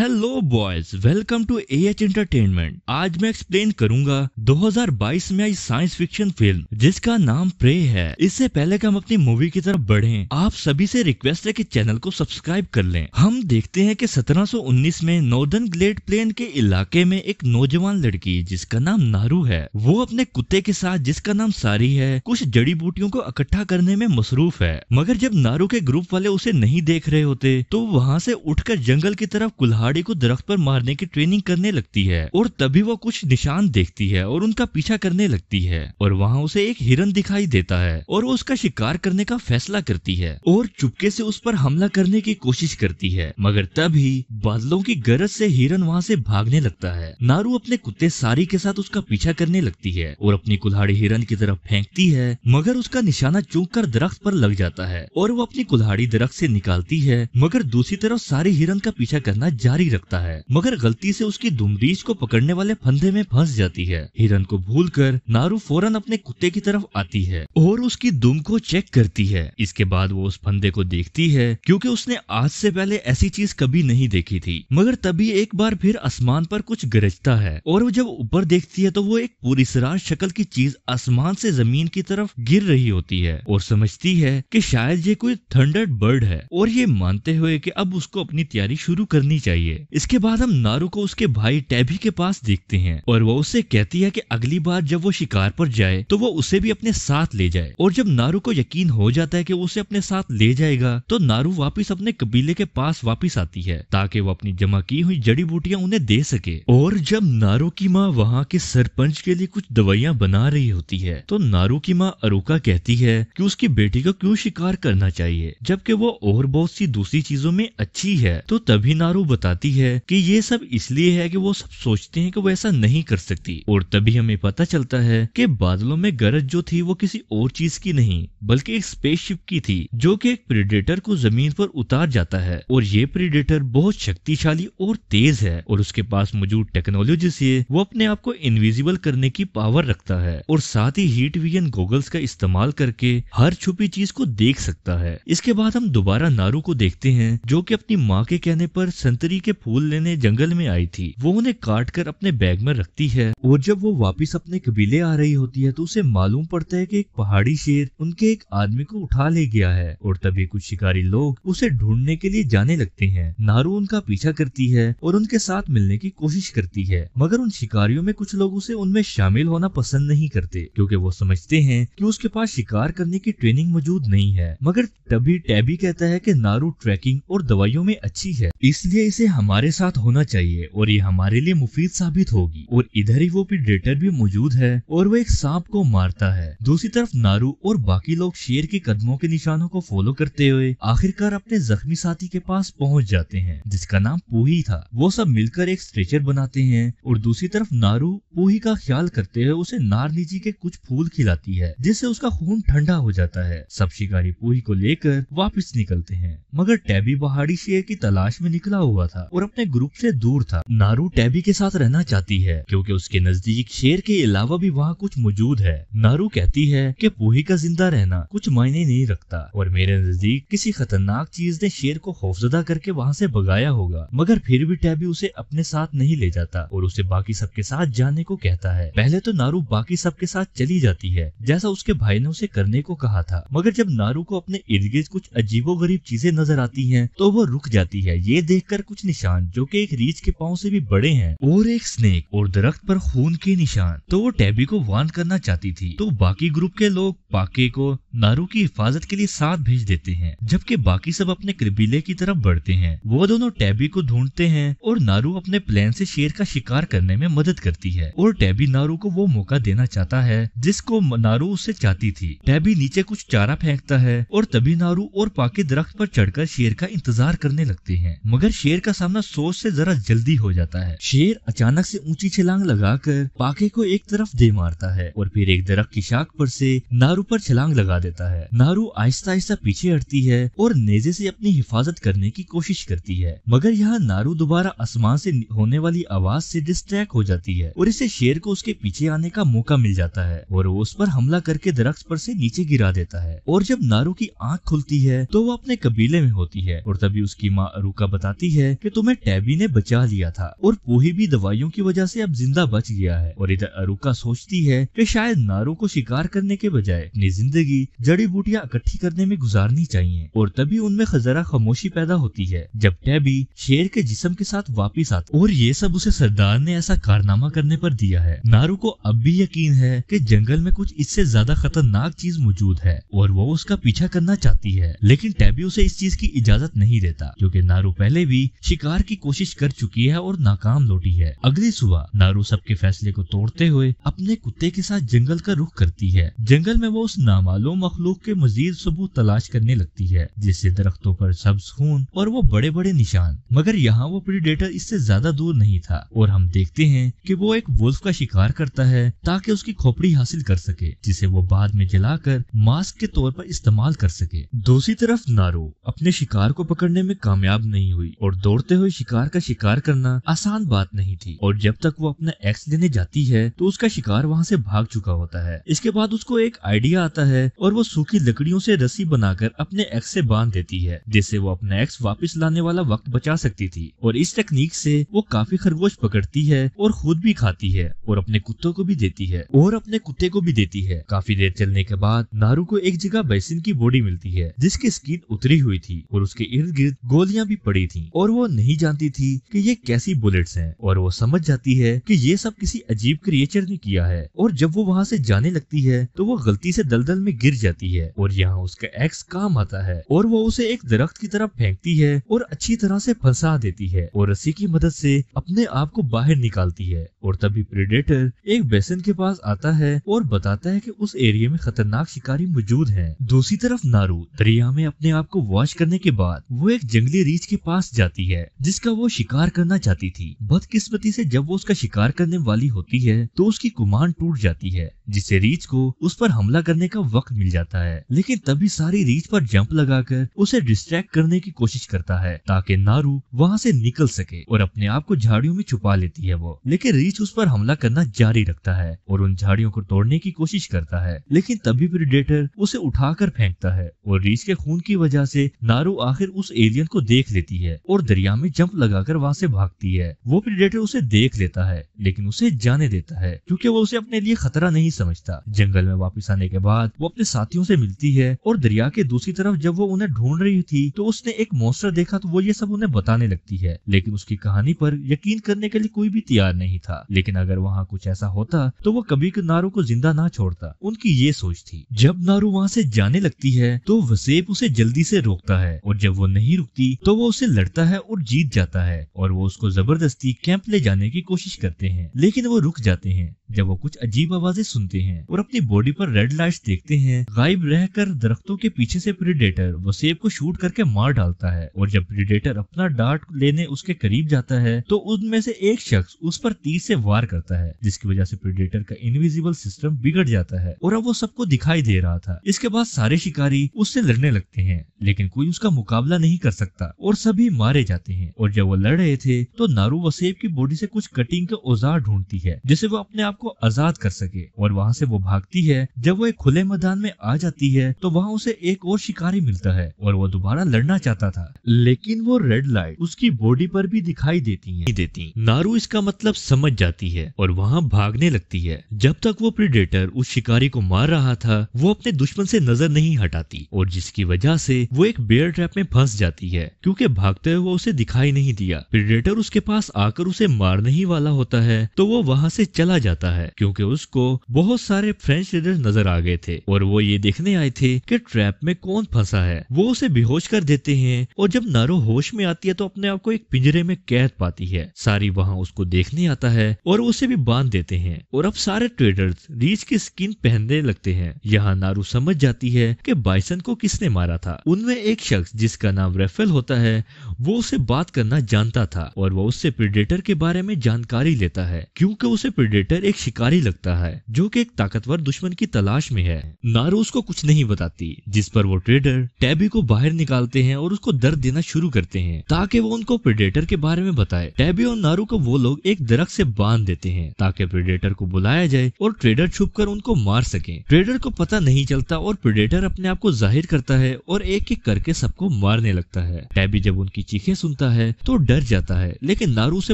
Hello boys, welcome to A H entertainment. आज मैं explain करूंगा 2022 में आई साइंस फिक्शन फिल्म जिसका नाम प्रे है। इससे पहले कि हम अपनी मूवी की तरफ बढ़ें, आप सभी से रिक्वेस्ट है कि चैनल को सब्सक्राइब कर लें। हम देखते हैं कि 1719 में नॉर्दर्न ग्लेड प्लेन के इलाके में एक नौजवान लड़की जिसका नाम नारू है, वो अपने कुत्ते के साथ जिसका नाम सारी है, कुछ जड़ी बूटियों को इकट्ठा करने में मसरूफ है। मगर जब नारू के ग्रुप वाले उसे नहीं देख रहे होते तो वहाँ से उठकर जंगल की तरफ कुल्हाड़ी को दरख्त पर मारने की ट्रेनिंग करने लगती है। और तभी वो कुछ निशान देखती है और उनका पीछा करने लगती है और वहाँ उसे एक हिरन दिखाई देता है और वो उसका शिकार करने का फैसला करती है और चुपके से उस पर हमला करने की कोशिश करती है। मगर तभी बादलों की गरज से हिरन वहाँ से भागने लगता है। नारू अपने कुत्ते सारी के साथ उसका पीछा करने लगती है और अपनी कुल्हाड़ी हिरन की तरफ फेंकती है, मगर उसका निशाना चूक कर दरख्त पर लग जाता है और वो अपनी कुल्हाड़ी दरख्त से निकालती है। मगर दूसरी तरफ सारी हिरन का पीछा करना जारी रखता है, मगर गलती से उसकी दुम रीछ को पकड़ने वाले फंदे में फंस जाती है। हिरन को भूलकर नारू फौरन अपने कुत्ते की तरफ आती है और उसकी दुम को चेक करती है। इसके बाद वो उस फंदे को देखती है क्योंकि उसने आज से पहले ऐसी चीज कभी नहीं देखी थी। मगर तभी एक बार फिर आसमान पर कुछ गरजता है और वो जब ऊपर देखती है तो वो एक पूरी सरार शक्ल की चीज आसमान से जमीन की तरफ गिर रही होती है और समझती है कि शायद ये कोई थंडर बर्ड है, और ये मानते हुए कि अब उसको अपनी तैयारी शुरू करनी चाहिए। इसके बाद हम नारू को उसके भाई टैबी के पास देखते हैं और वो उससे कहती है कि अगली बार जब वो शिकार पर जाए तो वो उसे भी अपने साथ ले जाए। और जब नारू को यकीन हो जाता है कि वो उसे अपने साथ ले जाएगा तो नारू वापस अपने कबीले के पास वापस आती है ताकि वो अपनी जमा की हुई जड़ी बूटियां उन्हें दे सके। और जब नारू की माँ वहाँ के सरपंच के लिए कुछ दवाइयाँ बना रही होती है तो नारू की माँ अरुका कहती है कि उसकी बेटी को क्यों शिकार करना चाहिए जबकि वो और बहुत सी दूसरी चीजों में अच्छी है। तो तभी नारू बताती है कि ये सब इसलिए है कि वो सब सोचते हैं कि वो ऐसा नहीं कर सकती। और तभी हमें पता चलता है कि बादलों में गरज जो थी वो किसी और चीज की नहीं बल्कि एक स्पेसशिप की थी जो कि एक प्रेडेटर को जमीन पर उतार जाता है। और ये प्रेडेटर बहुत शक्तिशाली और तेज है और उसके पास मौजूद टेक्नोलॉजी से वो अपने आप को इनविजिबल करने की पावर रखता है और साथ ही हीट विजन गॉगल्स का इस्तेमाल करके हर छुपी चीज को देख सकता है। इसके बाद हम दोबारा नारू को देखते हैं जो कि अपनी माँ के कहने पर संतरी के फूल लेने जंगल में आई थी। वो उन्हें काट कर अपने बैग में रखती है और जब वो वापस अपने कबीले आ रही होती है तो उसे मालूम पड़ता है कि एक पहाड़ी शेर उनके एक आदमी को उठा ले गया है। और तभी कुछ शिकारी लोग उसे ढूंढने के लिए जाने लगते हैं। नारू उनका पीछा करती है और उनके साथ मिलने की कोशिश करती है, मगर उन शिकारियों में कुछ लोग उसे उनमें शामिल होना पसंद नहीं करते क्योंकि वो समझते हैं कि उसके पास शिकार करने की ट्रेनिंग मौजूद नहीं है। मगर तभी टैबी कहता है कि नारू ट्रैकिंग और दवाइयों में अच्छी है, इसलिए इसे हमारे साथ होना चाहिए और ये हमारे लिए मुफीद साबित होगी। और इधर ही वो प्रेडेटर भी मौजूद है और वो एक सांप को मारता है। दूसरी तरफ नारू और बाकी लोग शेर के कदमों के निशानों को फॉलो करते हुए आखिरकार अपने जख्मी साथी के पास पहुंच जाते हैं जिसका नाम पूही था। वो सब मिलकर एक स्ट्रेचर बनाते हैं और दूसरी तरफ नारू पूही का ख्याल करते हुए उसे नारनीजी के कुछ फूल खिलाती है जिससे उसका खून ठंडा हो जाता है। सब शिकारी पूही को लेकर वापस निकलते हैं, मगर टैबी पहाड़ी शेर की तलाश में निकला हुआ था और अपने ग्रुप से दूर था। नारू टैबी के साथ रहना चाहती है क्योंकि उसके नजदीक शेर के अलावा भी वहाँ कुछ मौजूद है। नारू कहती है कि पूही का जिंदा रहना कुछ मायने नहीं रखता और मेरे नजदीक किसी खतरनाक चीज ने शेर को खौफजदा करके वहाँ से भगाया होगा। मगर फिर भी टैबी उसे अपने साथ नहीं ले जाता और उसे बाकी सबके साथ जाने को कहता है। पहले तो नारू बाकी सबके साथ चली जाती है जैसा उसके भाई ने उसे करने को कहा था, मगर जब नारू को अपने इर्द गिर्द कुछ अजीबोगरीब चीजें नजर आती हैं तो वो रुक जाती है। ये देखकर कुछ निशान जो कि एक रीछ के पांव से भी बड़े हैं और एक स्नेक और दरख्त पर खून के निशान। तो वो टैबी को वार्न करना चाहती थी। तो बाकी ग्रुप के लोग पाके को नारू की हिफाजत के लिए साथ भेज देते हैं जबकि बाकी सब अपने कबीले की तरफ बढ़ते हैं। वो दोनों टैबी को ढूंढते हैं और नारू अपने प्लान से शेर का शिकार करने में मदद करती है और टैबी नारू को वो मौका देना चाहता है जिसको नारू उससे चाहती थी। टैबी नीचे कुछ चारा फेंकता है और तभी नारू और पाके दरख्त पर चढ़कर शेर का इंतजार करने लगते हैं, मगर शेर का सामना सोच से जरा जल्दी हो जाता है। शेर अचानक से ऊंची छलांग लगाकर पाके को एक तरफ दे मारता है और फिर एक दरख्त की शाख पर से नारू पर छलांग लगा देता है। नारू आहिस्ता आहिस्ता पीछे हटती है और नेजे से अपनी हिफाजत करने की कोशिश करती है, मगर यहाँ नारू दोबारा आसमान से होने वाली आवाज से डिस्ट्रैक्ट हो जाती है और इसे शेर को उसके पीछे आने का मौका मिल जाता है और वो उस पर हमला करके दरख्त पर से नीचे गिरा देता है। और जब नारू की आंख खुलती है तो वो अपने कबीले में होती है और तभी उसकी माँ अरुका बताती है कि तुम्हें टैबी ने बचा लिया था और पोही भी दवाइयों की वजह से अब जिंदा बच गया है। और इधर अरुका सोचती है कि शायद नारू को शिकार करने के बजाय अपनी जिंदगी जड़ी बूटियां इकट्ठी करने में गुजारनी चाहिए। और तभी उनमें जरा खामोशी पैदा होती है जब टैबी शेर के जिस्म के साथ वापिस आता, और ये सब उसे सरदार ने ऐसा कारनामा करने पर दिया है। नारू को अब भी यकीन है कि जंगल में कुछ इससे ज्यादा खतरनाक चीज मौजूद है और वो उसका पीछा करना चाहती है, लेकिन टैबी उसे इस चीज की इजाजत नहीं देता क्योंकि नारू पहले भी शिकार की कोशिश कर चुकी है और नाकाम लौटी है। अगली सुबह नारू सबके फैसले को तोड़ते हुए अपने कुत्ते के साथ जंगल का रुख करती है। जंगल में वो उस नामालूम मखलूक के मजीद सबूत तलाश करने लगती है, जिससे दरख्तों पर सब्ज खून और वो बड़े बड़े निशान। मगर यहाँ वो प्रीडेटर इससे ज्यादा दूर नहीं था और हम देखते हैं कि वो एक वुल्फ का शिकार करता है ताकि उसकी खोपड़ी हासिल कर सके, जिसे वो बाद में जलाकर मास्क के तौर पर इस्तेमाल कर सके। दूसरी तरफ नारू अपने शिकार को पकड़ने में कामयाब नहीं हुई और दौड़ते हुए शिकार का शिकार करना आसान बात नहीं थी। और जब तक वो अपना एक्स लेने जाती है तो उसका शिकार वहाँ से भाग चुका होता है। इसके बाद उसको एक आइडिया आता है और वो सूखी लकड़ियों से रस्सी बनाकर अपने एक्स से बांध देती है, जिससे वो अपना एक्स वापस लाने वाला वक्त बचा सकती थी। और इस टेक्निक से वो काफी खरगोश पकड़ती है और खुद भी खाती है और अपने कुत्तों को भी देती है और अपने कुत्ते को भी देती है। काफी देर चलने के बाद नारू को एक जगह बैसिन की बॉडी मिलती है जिसकी स्किन उतरी हुई थी और उसके इर्द गिर्द गोलियां भी पड़ी थी और वो नहीं जानती थी कि ये कैसी बुलेट्स हैं। और वो समझ जाती है कि ये सब किसी अजीब क्रिएचर ने किया है। और जब वो वहाँ से जाने लगती है तो वो गलती से दलदल में गिर जाती है और यहाँ उसका एक्स काम आता है और वो उसे एक दरख्त की तरफ फेंकती है और अच्छी तरह से फंसा देती है और रस्सी की मदद से अपने आप को बाहर निकालती है। और तभी प्रेडेटर एक बेसन के पास आता है और बताता है कि उस एरिया में खतरनाक शिकारी मौजूद हैं। दूसरी तरफ नारू दरिया में अपने आप को वॉश करने के बाद वो एक जंगली रीछ के पास जाती है जिसका वो शिकार करना चाहती थी। बदकिस्मती से जब वो उसका शिकार करने वाली होती है तो उसकी कमान टूट जाती है, जिससे रीछ को उस पर हमला करने का वक्त मिल जाता है। लेकिन तभी सारी रीछ पर जंप लगाकर उसे डिस्ट्रैक्ट करने की कोशिश करता है ताकि नारू वहाँ से निकल सके और अपने आप को झाड़ियों में छुपा लेती है वो। लेकिन रीछ उस पर हमला करना जारी रखता है और उन झाड़ियों को तोड़ने की कोशिश करता है। लेकिन तभी प्रेडेटर उसे उठाकर फेंकता है और रीछ के खून की वजह से नारू आखिर उस एलियन को देख लेती है और दरिया में जंप लगाकर वहाँ से भागती है। वो प्रेडेटर उसे देख लेता है लेकिन उसे जाने देता है क्योंकि वो उसे अपने लिए खतरा नहीं समझता। जंगल में वापस आने के बाद वो अपने साथियों से मिलती है और दरिया के दूसरी तरफ जब वो उन्हें ढूंढ रही थी तो उसने एक मॉन्स्टर देखा तो वो ये सब उन्हें बताने लगती है। लेकिन उसकी कहानी पर यकीन करने के लिए कोई भी तैयार नहीं था। लेकिन अगर वहाँ कुछ ऐसा होता तो वो कभी नारू को जिंदा ना छोड़ता, उनकी ये सोच थी। जब नारू वहाँ से जाने लगती है तो वसेप उसे जल्दी से रोकता है और जब वो नहीं रुकती तो वो उसे लड़ता है और जीत जाता है और वो उसको जबरदस्ती कैंप ले जाने की कोशिश करते हैं। लेकिन वो रुक जाते हैं जब वो कुछ अजीब आवाजें सुनते हैं और अपनी बॉडी पर रेड लाइट्स देखते हैं। गायब रहकर दरख्तों के पीछे से प्रेडेटर वसेप को शूट करके मार डालता है और जब प्रेडेटर अपना डार्ट लेने उसके करीब जाता है तो उनमें से एक शख्स उस पर तीर से वार करता है, जिसकी वजह से प्रेडेटर का इनविजिबल सिस्टम बिगड़ जाता है और अब वो सबको दिखाई दे रहा था। इसके बाद सारे शिकारी उससे लड़ने लगते हैं लेकिन कोई उसका मुकाबला नहीं कर सकता और सभी मारे जाते हैं। और जब वो लड़ रहे थे तो नारू वसेप की बॉडी से कुछ कटिंग के औजार ढूंढती है जिससे वो अपने आप को आजाद कर सके और वहाँ से वो भागती है। जब वो एक खुले मैदान में आ जाती है तो वहाँ उसे एक और शिकारी मिलता है और वो दोबारा लड़ना चाहता था, लेकिन वो रेड लाइट उसकी बॉडी पर भी दिखाई देती। नारू इसका मतलब समझ जाती है और वहाँ भागने लगती है। जब तक वो प्रेडेटर उस शिकारी को मार रहा था वो अपने दुश्मन से नजर नहीं हटाती और जिसकी वजह से वो एक बेयर ट्रैप में फंस जाती है क्योंकि भागते हुए वो उसे दिखाई नहीं दिया। प्रेडेटर उसके पास आकर उसे मारने ही वाला होता है तो वो वहाँ से चला जाता है क्योंकि उसको बहुत सारे फ्रेंच रेडर्स नजर आ गए थे और वो ये देखने आए थे कि ट्रैप में कौन फंसा है। वो उसे बेहोश कर देते हैं और जब नारू होश में आती है तो अपने आप को एक पिंजरे में कैद पाती है। सारी वहाँ उसको देखने आता है और उसे भी बांध देते हैं और अब सारे ट्रेडर्स रीछ की स्किन पहनने लगते हैं। यहाँ नारू समझ जाती है कि बाइसन को किसने मारा था। उनमें एक शख्स जिसका नाम रेफेल होता है वो उसे बात करना जानता था और वो उससे प्रेडेटर के बारे में जानकारी लेता है क्योंकि उसे प्रेडेटर एक शिकारी लगता है जो कि एक ताकतवर दुश्मन की तलाश में है। नारू उसको कुछ नहीं बताती, जिस पर वो ट्रेडर टैबी को बाहर निकालते हैं और उसको दर्द देना शुरू करते हैं ताकि वो उनको प्रेडेटर के बारे में बताए। टैबी और नारू को वो लोग एक दरख्त से बांध देते हैं ताकि प्रेडेटर को बुलाया जाए और ट्रेडर छुपकर उनको मार सके। ट्रेडर को पता नहीं चलता और प्रेडेटर अपने आप को जाहिर करता है और एक एक करके सबको मारने लगता है। टैबी जब उनकी चीखें सुनता होता है तो डर जाता है, लेकिन नारू उसे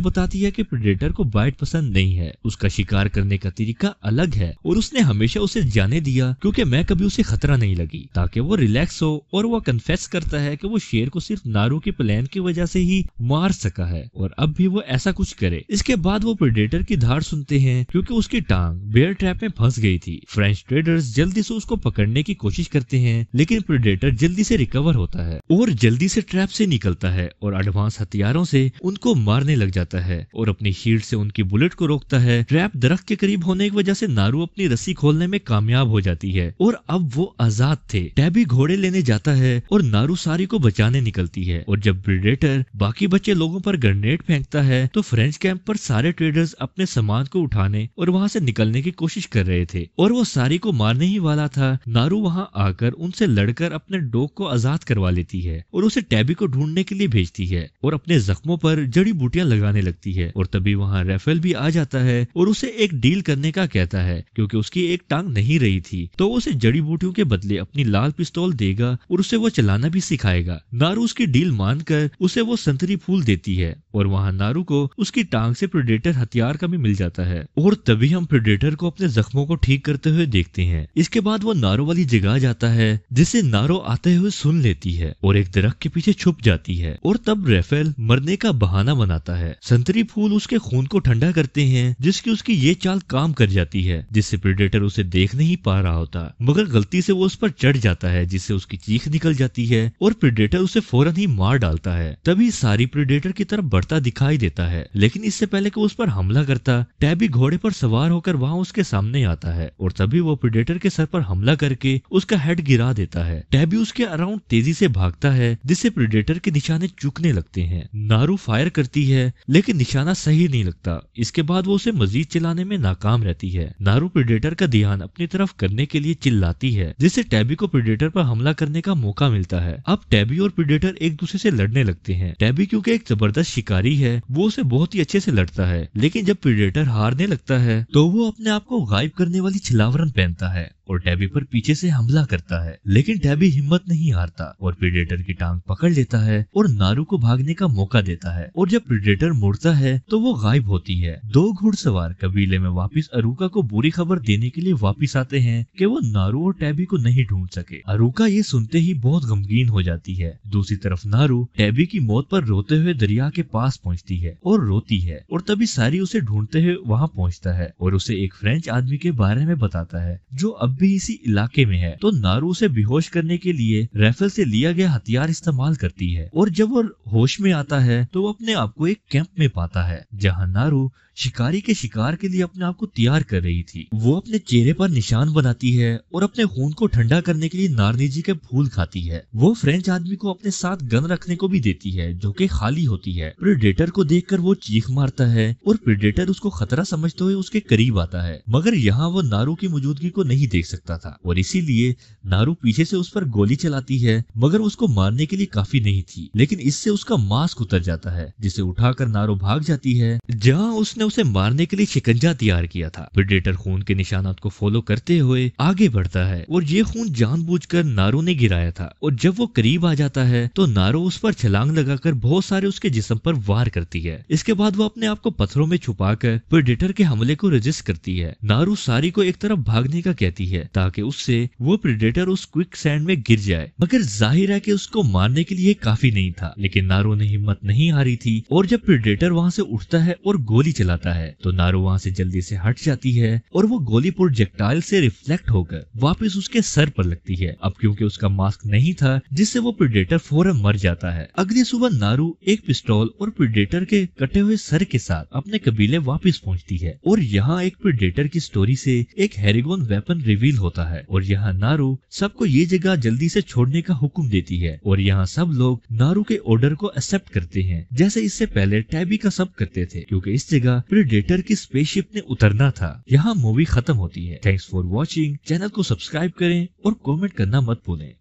बताती है कि प्रेडेटर को बाइट पसंद नहीं है, उसका शिकार करने का तरीका अलग है और उसने हमेशा उसे जाने दिया क्योंकि मैं कभी उसे खतरा नहीं लगी, ताकि वो रिलैक्स हो। और वो कन्फेस करता है कि वो शेर को सिर्फ नारू के प्लान की वजह से ही मार सका है और अब भी वो ऐसा कुछ करे। इसके बाद वो प्रेडेटर की धाड़ सुनते हैं क्योंकि उसकी टांग बेयर ट्रैप में फंस गई थी। फ्रेंच ट्रेडर्स जल्दी से उसको पकड़ने की कोशिश करते हैं, लेकिन प्रेडेटर जल्दी से रिकवर होता है और जल्दी से ट्रैप से निकलता है और एडवांस हथियारों से उनको मारने लग जाता है और अपनी शील्ड से उनकी बुलेट को रोकता है। ट्रैप दरख्त के करीब होने की वजह से नारू अपनी रस्सी खोलने में कामयाब हो जाती है और अब वो आजाद थे। टैबी घोड़े लेने जाता है और नारू सारी को बचाने निकलती है और जब प्रेडेटर बाकी बचे लोगों पर ग्रेनेड फेंकता है तो फ्रेंच कैंप पर सारे ट्रेडर्स अपने सामान को उठाने और वहां से निकलने की कोशिश कर रहे थे और वो सारी को मारने ही वाला था। नारू वहां आकर उनसे लड़कर अपने डॉग को आजाद करवा लेती है और उसे टैबी को ढूंढने के लिए भेजती है और अपने जख्मों पर जड़ी बूटियां लगाने लगती है। और तभी वहां राफेल भी आ जाता है और उसे एक डील करने का कहता है क्योंकि उसकी एक टांग नहीं रही थी, तो उसे जड़ी बूटियों के बदले अपनी लाल पिस्तौल देगा और उसे वो चलाना भी सिखाएगा। नारू उसकी डील मानकर उसे वो संतरी फूल देती है और वहां नारू को उसकी टांग से प्रेडेटर हथियार का भी मिल जाता है और तभी हम प्रेडेटर को अपने जख्मों को ठीक करते हुए देखते हैं। इसके बाद वो नारो वाली जगह जाता है जिसे नारो आते हुए सुन लेती है और एक दरख्त के पीछे छुप जाती है और तब राफेल मरने का बहाना बनाता है। संतरी फूल उसके खून को ठंडा करते हैं जिसकी उसकी ये चाल काम कर जाती है, जिससे प्रेडेटर उसे देख नहीं पा रहा होता, मगर गलती से वो उस पर चढ़ जाता है जिससे उसकी चीख निकल जाती है और प्रेडेटर उसे फौरन ही मार डालता है। तभी सारी प्रेडेटर की तरफ बढ़ता दिखाई देता है, लेकिन इससे पहले कि उस पर हमला करता टैबी घोड़े पर सवार होकर वहां उसके सामने आता है और तभी वो प्रेडेटर के सर पर हमला करके उसका हेड गिरा देता है। टैबी उसके अराउंड तेजी से भागता है जिससे प्रेडेटर के निशाने चूकने लगते हैं। नारू फायर करती है लेकिन निशाना सही नहीं लगता। इसके बाद वो उसे मजीद चलाने में नाकाम रहती है। नारू प्रेडेटर का ध्यान अपनी तरफ करने के लिए चिल्लाती है जिससे टैबी को प्रेडेटर पर हमला करने का मौका मिलता है। अब टैबी और प्रेडेटर एक दूसरे से लड़ने लगते हैं। टैबी क्योंकि एक जबरदस्त शिकारी है वो उसे बहुत ही अच्छे से लड़ता है, लेकिन जब प्रेडेटर हारने लगता है तो वो अपने आप को गायब करने वाली छिलावरन पहनता है और टैबी पर पीछे से हमला करता है, लेकिन टैबी हिम्मत नहीं हारता और प्रेडेटर की टांग पकड़ लेता है और नारू को भागने का मौका देता है और जब प्रेडेटर मुड़ता है तो वो गायब होती है। दो घुड़सवार कबीले में वापस अरुका को बुरी खबर देने के लिए वापस आते हैं कि वो नारू और टैबी को नहीं ढूंढ सके। अरुका ये सुनते ही बहुत गमगीन हो जाती है। दूसरी तरफ नारू टैबी की मौत पर रोते हुए दरिया के पास पहुंचती है और रोती है और तभी सारी उसे ढूंढते हुए वहां पहुंचता है और उसे एक फ्रेंच आदमी के बारे में बताता है जो अब भी इसी इलाके में है। तो नारू उसे बेहोश करने के लिए राइफल से लिया गया हथियार इस्तेमाल करती है और जब वो होश में आता है तो वो अपने आप को एक कैंप में पाता है जहां नारू शिकारी के शिकार के लिए अपने आप को तैयार कर रही थी। वो अपने चेहरे पर निशान बनाती है और अपने खून को ठंडा करने के लिए नारनीजी के फूल खाती है। वो फ्रेंच आदमी को अपने साथ गन रखने को भी देती है जो कि खाली होती है। प्रेडेटर को देखकर वो चीख मारता है और प्रेडेटर उसको खतरा समझते हुए उसके करीब आता है, मगर यहाँ वो नारू की मौजूदगी को नहीं देख सकता था और इसीलिए नारू पीछे से उस पर गोली चलाती है, मगर उसको मारने के लिए काफी नहीं थी। लेकिन इससे उसका मास्क उतर जाता है जिसे उठाकर नारू भाग जाती है जहाँ उसने उसे मारने के लिए शिकंजा तैयार किया था। प्रेडेटर खून के निशानात को फॉलो करते हुए आगे बढ़ता है और ये खून जानबूझकर नारू ने गिराया था और जब वो करीब आ जाता है तो नारू उस पर छलांग लगाकर बहुत सारे उसके जिस्म पर वार करती है। इसके बाद वो अपने आप को पत्थरों में छुपाकर प्रेडेटर के हमले को रेजिस्ट करती है। नारू सारी को एक तरफ भागने का कहती है ताकि उससे वो प्रेडेटर उस क्विक सैंड में गिर जाए, मगर जाहिर है कि उसको मारने के लिए काफी नहीं था। लेकिन नारू ने हिम्मत नहीं हारी थी और जब प्रेडेटर वहां से उठता है और गोली चलाता है तो नारू वहां से जल्दी से हट जाती है और वो गोली प्रोजेक्टाइल से रिफ्लेक्ट होकर वापस उसके सर पर लगती है। अब क्योंकि उसका मास्क नहीं था जिससे वो प्रेडेटर फौरन मर जाता है। अगली सुबह नारू एक पिस्तौल और प्रेडेटर के कटे हुए सर के साथ अपने कबीले वापस पहुंचती है और यहाँ एक प्रेडेटर की स्टोरी से एक हेरिगोन वेपन रिवील होता है और यहाँ नारू सबको ये जगह जल्दी से छोड़ने का हुक्म देती है और यहाँ सब लोग नारू के ऑर्डर को एक्सेप्ट करते हैं जैसे इससे पहले टैबी का सब करते थे, क्योंकि इस जगह प्रेडेटर की स्पेसशिप ने उतरना था। यहाँ मूवी खत्म होती है। Thanks for watching. चैनल को सब्सक्राइब करें और कमेंट करना मत भूलें।